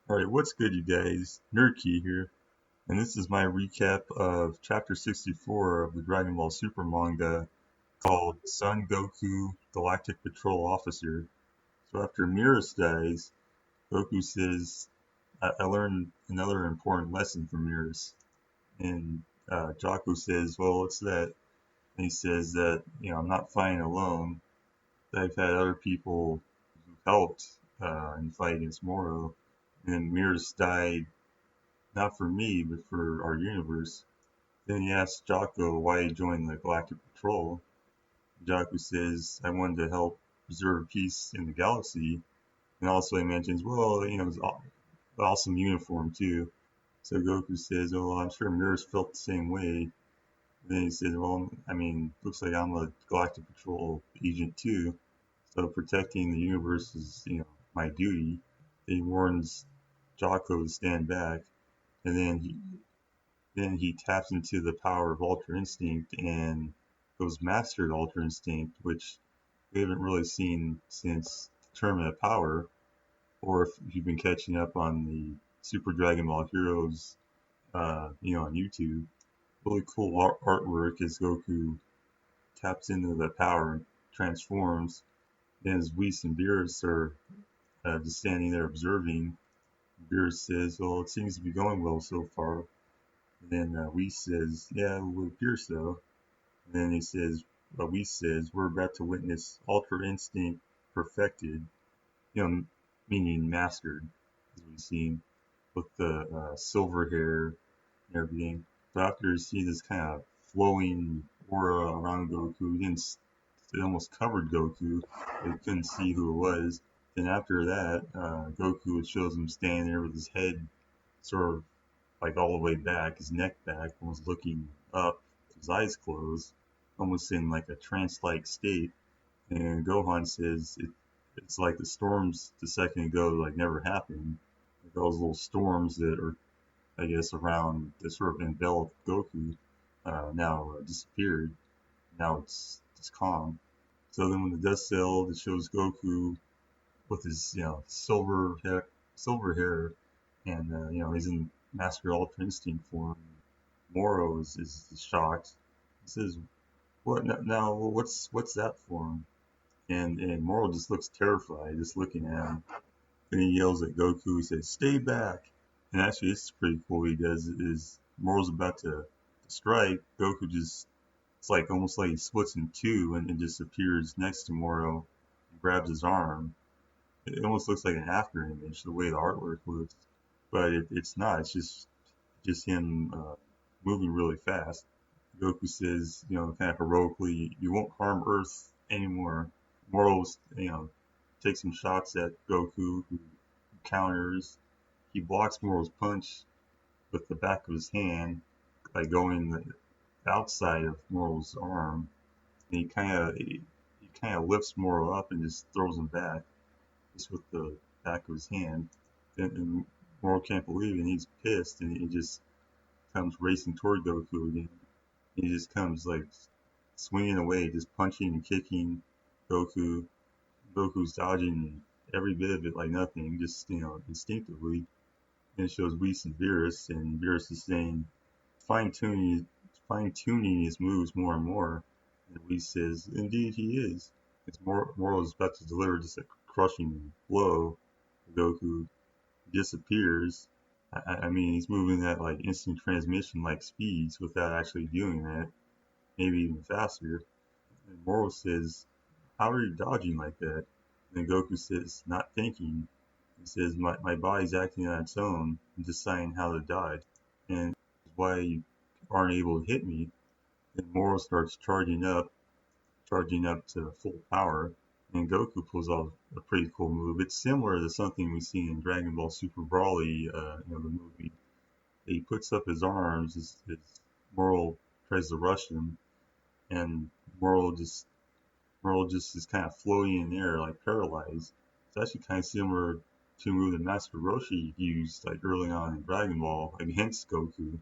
Alright, what's good, you guys? NerdKi here, and this is my recap of Chapter 64 of the Dragon Ball Super manga called Son Goku Galactic Patrol Officer. So after Merrus dies, Goku says, I learned another important lesson from Merrus. And Jaco says, well, what's that? And he says that, I'm not fighting alone. I've had other people who helped in the fight against Morro. And Merrus died not for me, but for our universe. Then he asks Jocko why he joined the Galactic Patrol. Jocko says, I wanted to help preserve peace in the galaxy. And also he mentions, well, it's an awesome uniform too. So Goku says, well, I'm sure Mirrors felt the same way. And then he says, well, looks like I'm a Galactic Patrol agent too. So protecting the universe is, my duty. He warns Jocko to stand back. And then he taps into the power of Ultra Instinct and goes mastered Ultra Instinct, which we haven't really seen since Tournament of Power, or if you've been catching up on the Super Dragon Ball Heroes, on YouTube. Really cool artwork as Goku taps into the power and transforms. And as Whis and Beerus are just standing there observing, Beerus says, well, it seems to be going well so far. And then Whis says, yeah, it would appear so. And then he says, Whis says, we're about to witness Ultra Instinct perfected, meaning mastered, as we've seen, with the silver hair and everything. So after you see this kind of flowing aura around Goku, it almost covered Goku, but you couldn't see who it was. Then after that, Goku shows him standing there with his head sort of like all the way back, his neck back, almost looking up, his eyes closed, almost in like a trance-like state. And Gohan says it's like the storms a second ago like never happened. Like those little storms that are, I guess, around that sort of enveloped Goku now disappeared. Now it's calm. So then when the dust settled, it shows Goku with his silver hair, and he's in Master Ultra Instinct form. Morro is shocked. He says, "What now? What's that form?" And Morro just looks terrified, just looking at him. Then he yells at Goku. He says, "Stay back!" And actually, this is pretty cool. What he does is Morro's about to strike. Goku just it's like almost like he splits in two and just appears next to Morro and grabs his arm. It almost looks like an after image the way the artwork looks, but it's not. It's just him moving really fast. Goku says, kind of heroically, "You won't harm Earth anymore." Morals, takes some shots at Goku, who counters. He blocks Moral's punch with the back of his hand by going the outside of Moral's arm. And he kind of lifts Moral up and just throws him back, just with the back of his hand. And Moral can't believe it, and he's pissed, and he just comes racing toward Goku again. He just comes like swinging away, just punching and kicking Goku. Goku's dodging every bit of it like nothing, just instinctively. And it shows Whis and Beerus is saying fine tuning his moves more and more. And Whis says, "Indeed, he is." It's Moro is about to deliver just a crushing blow. Goku disappears. He's moving at like instant transmission like speeds without actually doing that, maybe even faster. And Moro says, "How are you dodging like that?" And then Goku says, "Not thinking." He says, my body's acting on its own and deciding how to dodge. And that's why you aren't able to hit me. And Moro starts charging up to full power. And Goku pulls off a pretty cool move. It's similar to something we see in Dragon Ball Super Broly, the movie. He puts up his arms as Moro tries to rush him, and Merrus just is kind of floating in the air, like paralyzed. It's actually kind of similar to a move that Master Roshi used like early on in Dragon Ball against Goku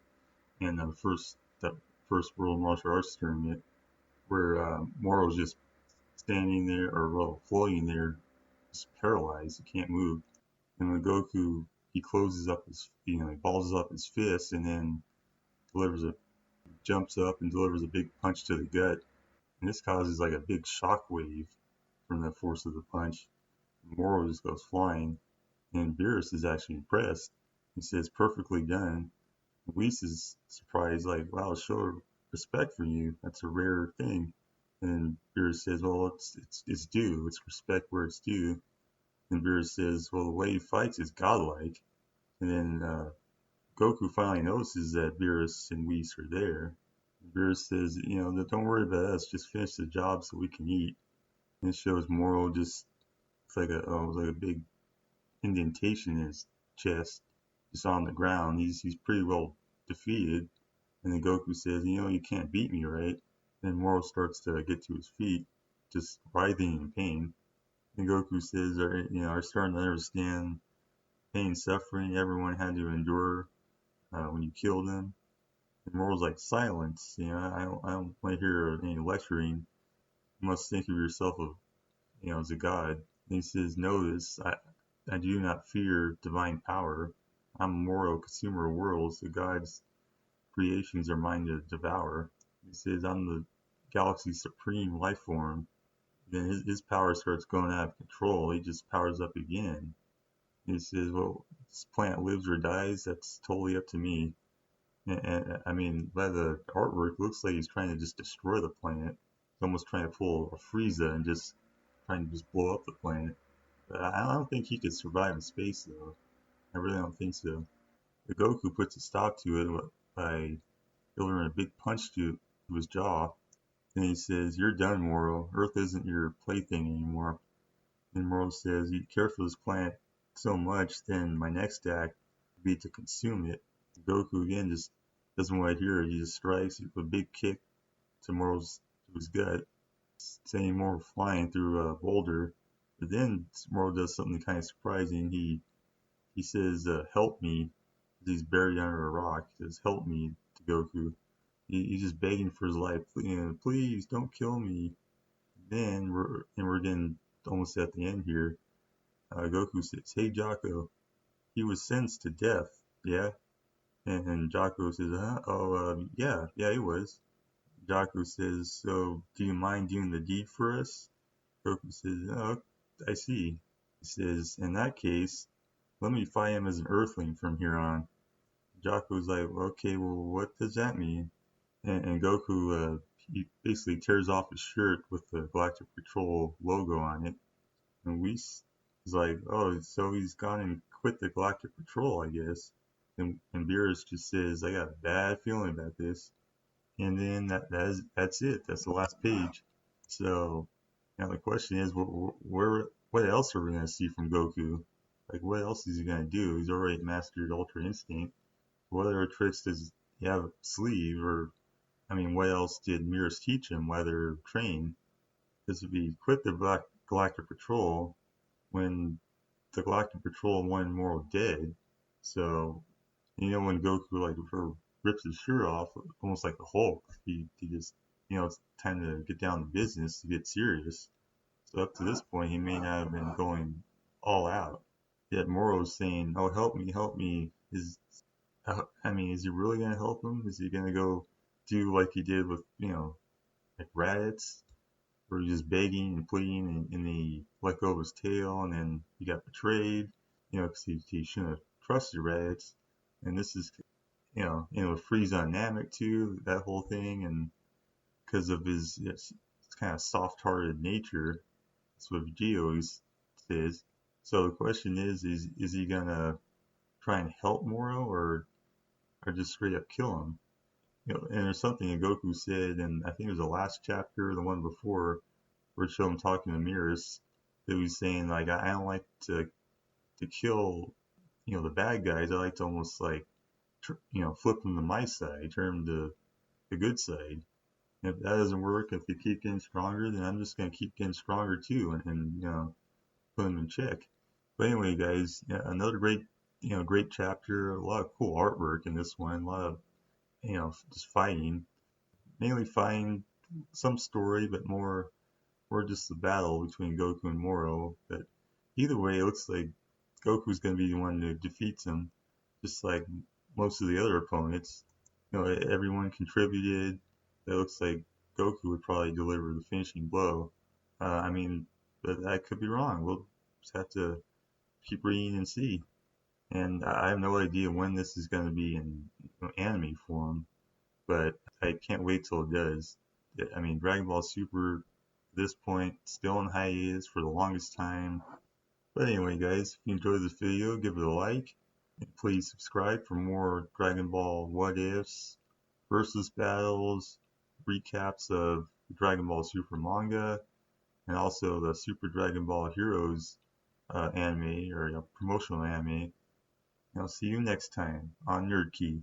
in the first World Martial Arts Tournament, where Morro's just standing there, or well, floating there, just paralyzed. He can't move. And when Goku he closes up his, he balls up his fist and then delivers a jumps up and delivers a big punch to the gut. And this causes like a big shock wave from the force of the punch. Morro just goes flying, and Beerus is actually impressed. He says, "Perfectly done." Whis is surprised, like, "Wow, show respect for you. That's a rare thing." And Beerus says, "Well, it's due. It's respect where it's due." And Beerus says, "Well, the way he fights is godlike." And then Goku finally notices that Beerus and Whis are there. Beerus says, "Don't worry about us. Just finish the job so we can eat." And it shows Morro just it's like a big indentation in his chest, just on the ground. He's pretty well defeated. And then Goku says, "You can't beat me, right?" And Morro starts to get to his feet, just writhing in pain. And Goku says, "Are starting to understand pain and suffering everyone had to endure when you killed him." And Morro's like, "Silence. I don't want to hear any lecturing. You must think of yourself as a god." And he says, "Notice, I do not fear divine power. I'm Morro, consumer of worlds. The gods' creations are mine to devour." He says, "I'm the galaxy's supreme life form." Then his power starts going out of control. He just powers up again. He says, "Well, this planet lives or dies. That's totally up to me." And I mean, by the artwork, it looks like he's trying to just destroy the planet. He's almost trying to pull a Frieza and just trying to just blow up the planet. But I don't think he could survive in space, though. I really don't think so. The Goku puts a stop to it by delivering a big punch to his jaw. Then he says, "You're done, Morro. Earth isn't your plaything anymore." And Morro says, "You care for this planet so much, then my next act would be to consume it." Goku again just doesn't want to hear it. He just strikes with a big kick to his gut, sending Morro flying through a boulder. But then Morro does something kind of surprising. He says, "Help me." He's buried under a rock. He says, "Help me," to Goku. He's just begging for his life. "Please don't kill me." Then we're getting almost at the end here. Goku says, "Hey Jocko, he was sentenced to death, yeah?" And Jocko says, "Huh? Oh, yeah, he was." Jocko says, "So do you mind doing the deed for us?" Goku says, "Oh, I see." He says, "In that case, let me fight him as an Earthling from here on." Jocko's like, "Okay, well, what does that mean?" And Goku, he basically tears off his shirt with the Galactic Patrol logo on it. And Whis is like, "Oh, so he's gone and quit the Galactic Patrol, I guess." And Beerus just says, "I got a bad feeling about this." And then that's it. That's the last page. So now the question is, what else are we gonna see from Goku? Like, what else is he gonna do? He's already mastered Ultra Instinct. What other tricks does he have up his sleeve? Or, I mean, what else did Merrus teach him while they're trained? Because if he quit the Galactic Patrol when the Galactic Patrol wanted Morro dead, so when Goku like rips his shirt off, almost like the Hulk, he just it's time to get down to business to get serious. So up to this point, he may not have been going all out. Yet Morro's saying, "Oh, help me." Is he really gonna help him? Is he gonna go do like he did with like Raditz, where he's just begging and pleading, and he let go of his tail, and then he got betrayed, because he shouldn't have trusted Raditz. And this is, Frieza on Namek too, that whole thing, and because of his kind of soft-hearted nature, that's what Vegeta always says. So the question is he gonna try and help Morro, or just straight up kill him? And there's something that Goku said, and I think it was the last chapter, the one before, where it showed him talking to Merrus, that he was saying like, I don't like to kill the bad guys. I like to almost like flip them to my side, turn them to the good side. And if that doesn't work, if they keep getting stronger, then I'm just gonna keep getting stronger too, and put them in check. But anyway, guys, another great chapter. A lot of cool artwork in this one. A lot of just fighting, mainly fighting, some story, but more just the battle between Goku and Morro. But either way, it looks like Goku's going to be the one who defeats him, just like most of the other opponents. Everyone contributed. It looks like Goku would probably deliver the finishing blow. I mean, but I could be wrong. We'll just have to keep reading and see. And I have no idea when this is going to be in anime form, but I can't wait till it does. I mean, Dragon Ball Super, at this point, still in hiatus for the longest time. But anyway, guys, if you enjoyed this video, give it a like. And please subscribe for more Dragon Ball what ifs, versus battles, recaps of the Dragon Ball Super manga, and also the Super Dragon Ball Heroes anime or promotional anime. And I'll see you next time on NerdKi.